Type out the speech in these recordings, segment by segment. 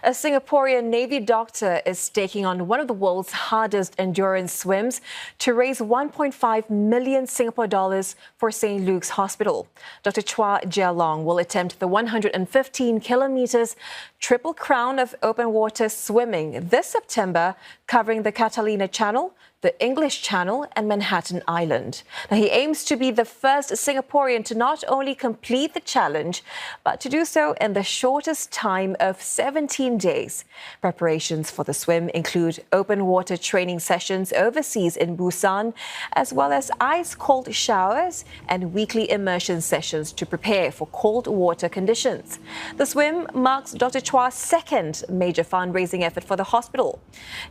A Singaporean Navy doctor is taking on one of the world's hardest endurance swims to raise 1.5 million Singapore dollars for St. Luke's Hospital. Dr. Chua Jialong will attempt the 115 kilometers triple crown of open water swimming this September, covering the Catalina Channel, the English Channel and Manhattan Island. Now, he aims to be the first Singaporean to not only complete the challenge, but to do so in the shortest time of 17 days. Preparations for the swim include open water training sessions overseas in Busan, as well as ice-cold showers and weekly immersion sessions to prepare for cold water conditions. The swim marks Dr. Chua's second major fundraising effort for the hospital.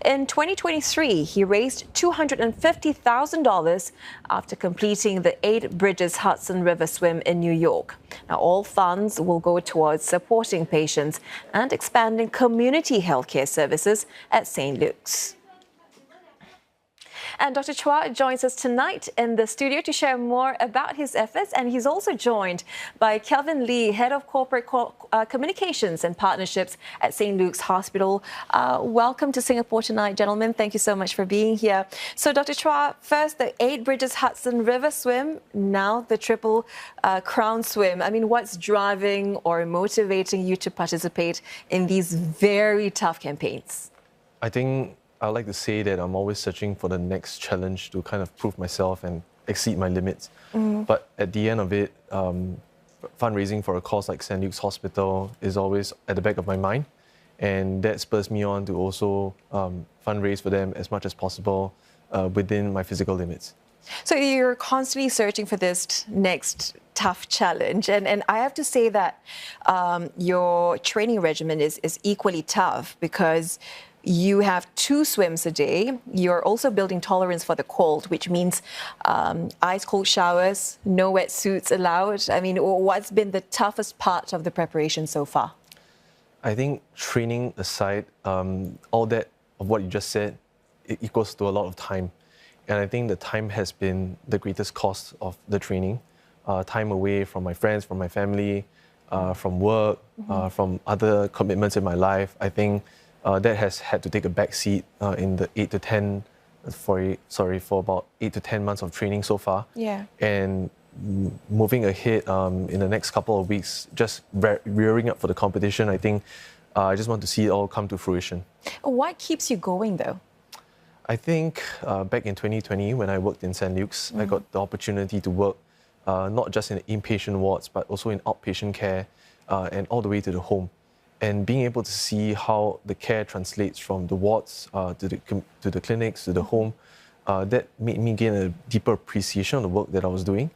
In 2023, he raised $250,000 after completing the 8 Bridges Hudson River swim in New York. Now, all funds will go towards supporting patients and expanding community healthcare services at St. Luke's. And Dr. Chua joins us tonight in the studio to share more about his efforts. And he's also joined by Kelvin Lee, Head of Corporate Communications and Partnerships at St. Luke's Hospital. Welcome to Singapore tonight, gentlemen. Thank you so much for being here. So, Dr. Chua, first the 8 Bridges Hudson River swim, now the triple crown swim. I mean, what's driving or motivating you to participate in these very tough campaigns? I think I like to say that I'm always searching for the next challenge to kind of prove myself and exceed my limits. But at the end of it, fundraising for a cause like St. Luke's Hospital is always at the back of my mind. And that spurs me on to also fundraise for them as much as possible within my physical limits. So you're constantly searching for this next tough challenge. And I have to say that your training regimen is equally tough because you have 2 swims a day. You're also building tolerance for the cold, which means ice-cold showers, no wetsuits allowed. I mean, what's been the toughest part of the preparation so far? I think training aside, all that of what you just said, it equals to a lot of time. And I think the time has been the greatest cost of the training. Time away from my friends, from my family, from work, from other commitments in my life. I think that has had to take a back seat in the for about 8 to 10 months of training so far. Yeah. And moving ahead in the next couple of weeks, just rearing up for the competition, I think I just want to see it all come to fruition. What keeps you going though? I think back in 2020, when I worked in St. Luke's, I got the opportunity to work not just in the inpatient wards, but also in outpatient care and all the way to the home. And being able to see how the care translates from the wards to the clinics, to the home, that made me gain a deeper appreciation of the work that I was doing.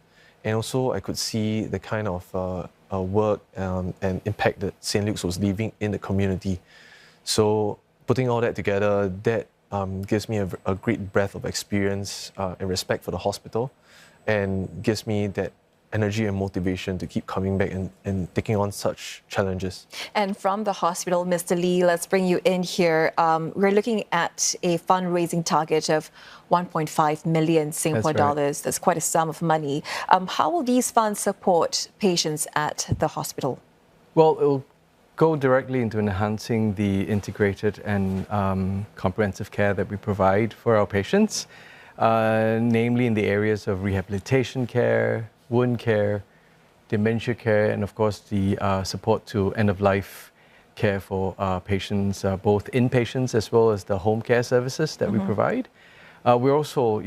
And also I could see the kind of work and impact that St. Luke's was leaving in the community. So putting all that together, that gives me a great breadth of experience and respect for the hospital, and gives me that energy and motivation to keep coming back and taking on such challenges. And from the hospital, Mr. Lee, let's bring you in here. We're looking at a fundraising target of 1.5 million Singapore dollars. That's quite a sum of money. How will these funds support patients at the hospital? Well, it will go directly into enhancing the integrated and comprehensive care that we provide for our patients, namely in the areas of rehabilitation care, wound care, dementia care, and of course the support to end-of-life care for patients, both inpatients as well as the home care services that we provide. We're also,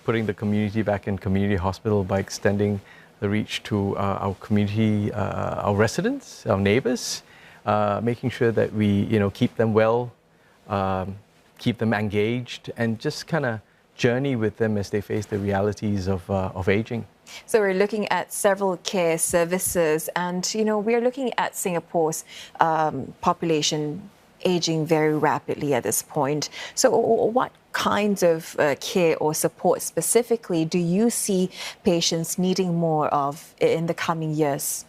putting the community back in community hospital by extending the reach to our community, our residents, our neighbors, making sure that we, keep them well, keep them engaged, and just kind of journey with them as they face the realities of aging. So we're looking at several care services, and we're looking at Singapore's population aging very rapidly at this point. So what kinds of care or support specifically do you see patients needing more of in the coming years?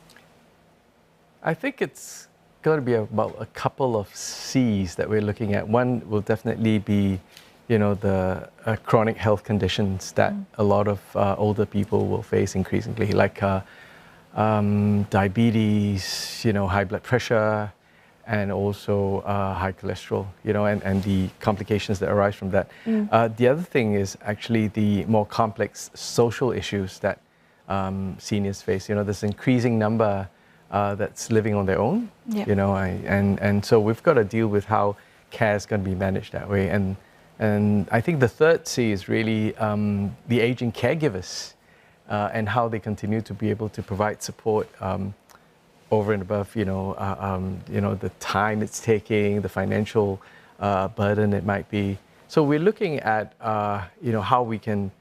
I think it's going to be about a couple of C's that we're looking at. One will definitely be the chronic health conditions that a lot of older people will face increasingly, like diabetes, high blood pressure, and also high cholesterol, and the complications that arise from that. The other thing is actually the more complex social issues that seniors face. There's an increasing number that's living on their own, and so we've got to deal with how care is going to be managed that way. And I think the third C is really the aging caregivers and how they continue to be able to provide support over and above, the time it's taking, the financial burden it might be. So we're looking at, how we can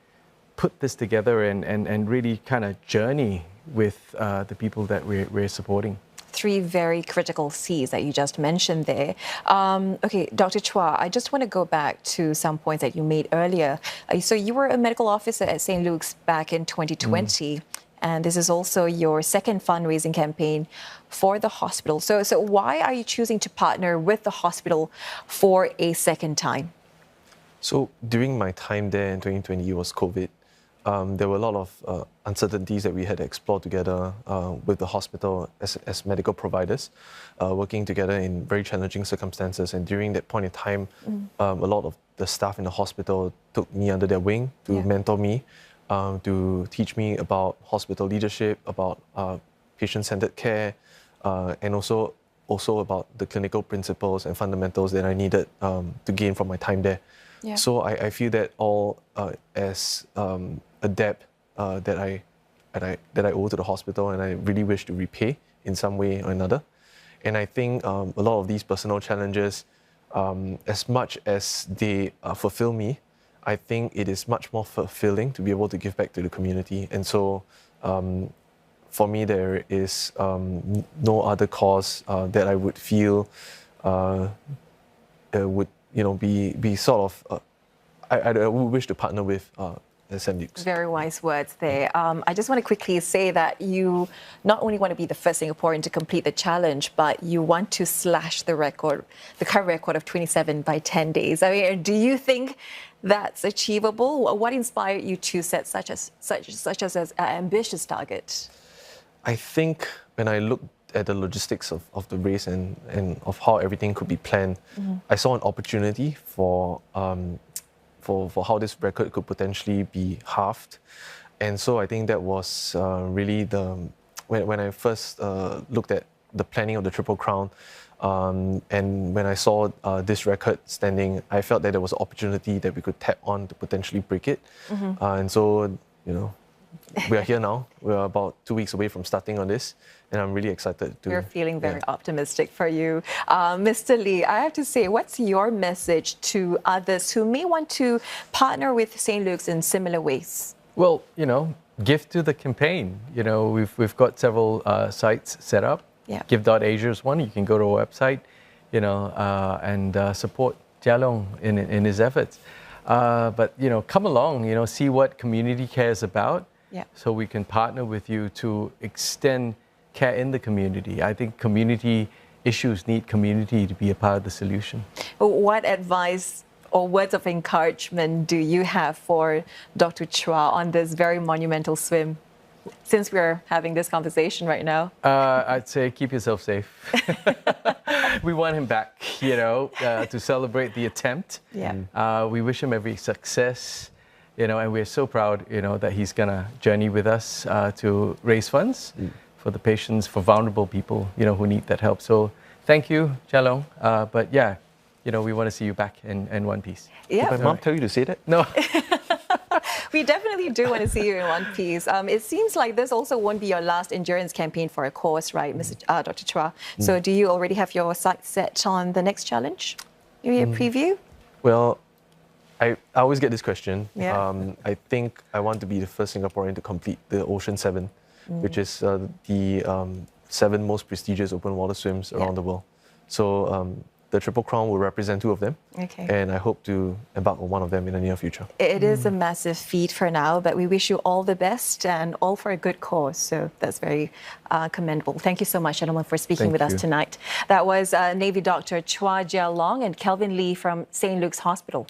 put this together and really kind of journey with the people that we're supporting. 3 very critical C's that you just mentioned there. Okay, Dr. Chua, I just want to go back to some points that you made earlier. So you were a medical officer at St. Luke's back in 2020. And this is also your second fundraising campaign for the hospital. So why are you choosing to partner with the hospital for a second time? So during my time there in 2020, it was COVID. There were a lot of uncertainties that we had to explore together with the hospital as medical providers, working together in very challenging circumstances. And during that point in time, a lot of the staff in the hospital took me under their wing to mentor me, to teach me about hospital leadership, about patient-centered care, and also about the clinical principles and fundamentals that I needed to gain from my time there. Yeah. So I feel that all as a debt that I owe to the hospital, and I really wish to repay in some way or another. And I think a lot of these personal challenges, as much as they fulfill me, I think it is much more fulfilling to be able to give back to the community. And so for me, there is no other cause that I would feel would be sort of I would wish to partner with St. Luke's. Very wise words there. I just want to quickly say that you not only want to be the first Singaporean to complete the challenge, but you want to slash the current record of 27 by 10 days. I mean, do you think that's achievable? What inspired you to set such an ambitious target? I think when I looked at the logistics of the race and of how everything could be planned, I saw an opportunity for how this record could potentially be halved. And so I think that was really when I first looked at the planning of the Triple Crown, and when I saw this record standing, I felt that there was an opportunity that we could tap on to potentially break it. And so, we are here now. We are about 2 weeks away from starting on this, and I'm really excited to... We're feeling very optimistic for you. Mr. Lee, I have to say, what's your message to others who may want to partner with St. Luke's in similar ways? Well, give to the campaign. We've got several sites set up. Yeah. Give.asia is one. You can go to our website, and support Jia Long in his efforts. But, come along, see what community care is about. Yeah. So we can partner with you to extend care in the community. I think community issues need community to be a part of the solution. What advice or words of encouragement do you have for Dr. Chua on this very monumental swim, since we're having this conversation right now? I'd say keep yourself safe. We want him back, to celebrate the attempt. Yeah. We wish him every success. And we're so proud, that he's going to journey with us to raise funds for the patients, for vulnerable people, who need that help. So thank you, Jia Long. But yeah, we want to see you back in one piece. Yeah. Did my mom tell you to say that? No. We definitely do want to see you in one piece. It seems like this also won't be your last endurance campaign for a cause, right, Dr. Chua? So do you already have your sights set on the next challenge? Maybe a preview? Well, I always get this question. Yeah. I think I want to be the first Singaporean to complete the Ocean 7, which is the 7 most prestigious open water swims around the world. So the Triple Crown will represent 2 of them. Okay. And I hope to embark on one of them in the near future. It is a massive feat for now, but we wish you all the best and all for a good cause. So that's very commendable. Thank you so much, gentlemen, for speaking with us tonight. That was Navy Dr. Chua Jia Long and Kelvin Lee from St. Luke's Hospital.